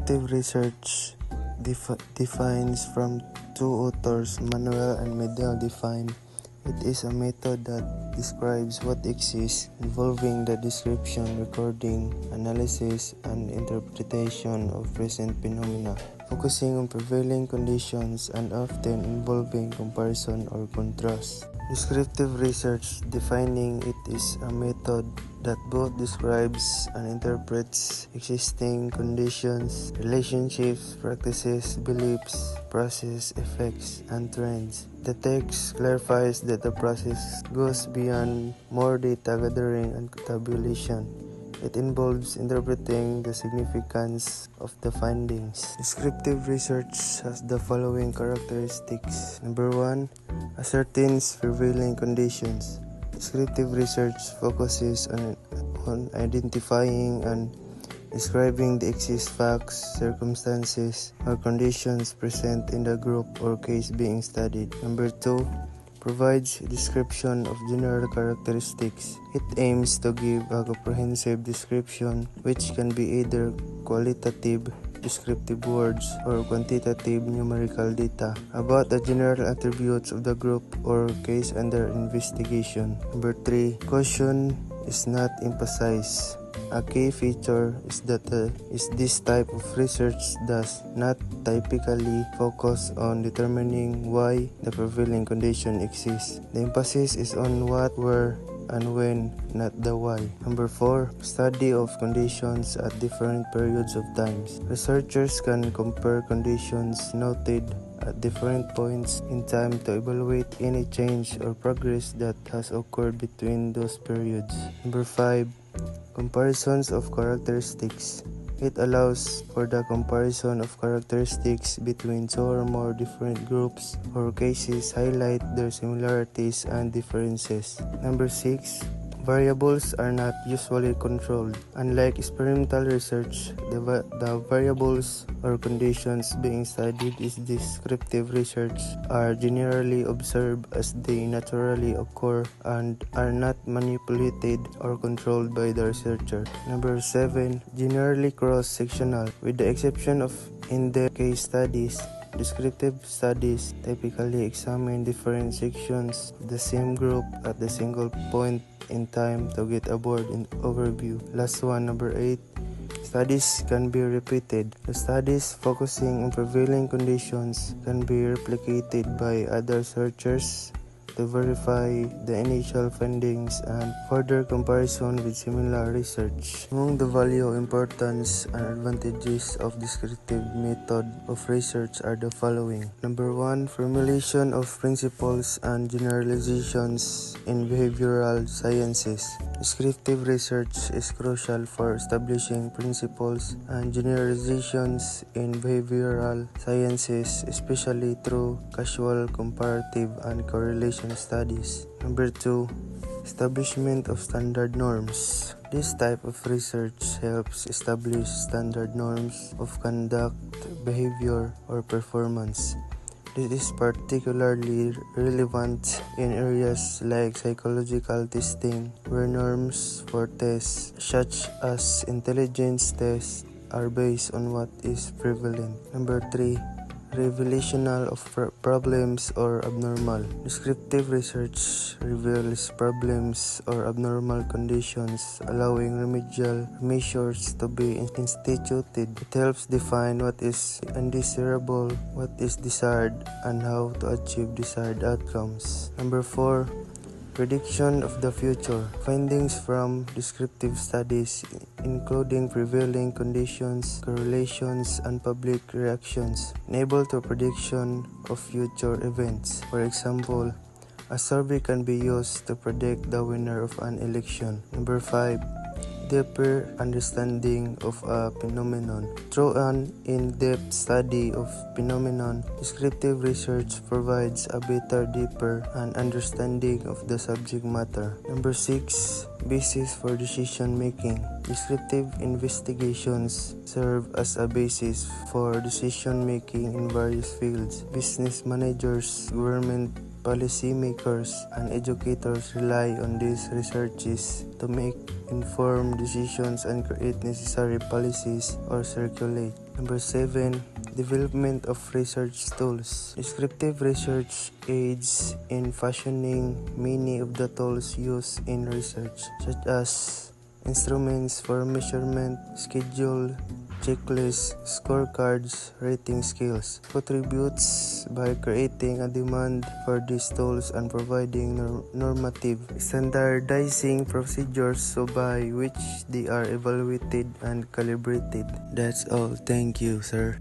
Descriptive research defines from two authors, Manuel and Medel define. It is a method that describes what exists, involving the description, recording, analysis, and interpretation of present phenomena, focusing on prevailing conditions and often involving comparison or contrast. Descriptive research defining it is a method that both describes and interprets existing conditions, relationships, practices, beliefs, process, effects, and trends. The text clarifies that the process goes beyond more data gathering and tabulation. It involves interpreting the significance of the findings. Descriptive research has the following characteristics. Number 1, ascertains prevailing conditions. Descriptive research focuses on identifying and describing the exact facts, circumstances, or conditions present in the group or case being studied. Number 2, provides a description of general characteristics. It aims to give a comprehensive description which can be either qualitative, descriptive words, or quantitative numerical data about the general attributes of the group or case under investigation. Number 3, caution is not emphasized. A key feature is that this type of research does not typically focus on determining why the prevailing condition exists. The emphasis is on what, where, and when, not the why. Number 4, study of conditions at different periods of times. Researchers can compare conditions noted at different points in time to evaluate any change or progress that has occurred between those periods. Number 5, comparisons of characteristics. It allows for the comparison of characteristics between two or more different groups or cases, highlight their similarities and differences. Number 6, variables are not usually controlled. Unlike experimental research, the variables or conditions being studied in descriptive research are generally observed as they naturally occur and are not manipulated or controlled by the researcher. Number 7, generally cross-sectional. With the exception of in-depth case studies, descriptive studies typically examine different sections of the same group at a single point in time to get a broad overview. Last one, number 8, studies can be repeated. The studies focusing on prevailing conditions can be replicated by other researchers to verify the initial findings and further comparison with similar research. Among the value, importance, and advantages of descriptive method of research are the following. Number 1, formulation of principles and generalizations in behavioral sciences. Descriptive research is crucial for establishing principles and generalizations in behavioral sciences, especially through causal, comparative, and correlation studies. Number 2, establishment of standard norms. This type of research helps establish standard norms of conduct, behavior, or performance. This is particularly relevant in areas like psychological testing, where norms for tests, such as intelligence tests, are based on what is prevalent. Number 3, revelational of problems or abnormal. Descriptive research reveals problems or abnormal conditions, allowing remedial measures to be instituted. It helps define what is undesirable, what is desired, and how to achieve desired outcomes. Number 4, prediction of the future. Findings from descriptive studies, including prevailing conditions, correlations, and public reactions, enable the prediction of future events. For example, a survey can be used to predict the winner of an election. Number 5, deeper understanding of a phenomenon. Through an in-depth study of phenomenon, descriptive research provides a better, deeper, and understanding of the subject matter. Number 6, basis for decision making. Descriptive investigations serve as a basis for decision making in various fields. Business managers, government Policymakers and educators rely on these researches to make informed decisions and create necessary policies or circulate. Number 7. Development of research tools. Descriptive research aids in fashioning many of the tools used in research, such as instruments for measurement, schedule, checklists, scorecards, rating scales. Contributes by creating a demand for these tools and providing normative, standardizing procedures so by which they are evaluated and calibrated. That's all. Thank you, sir.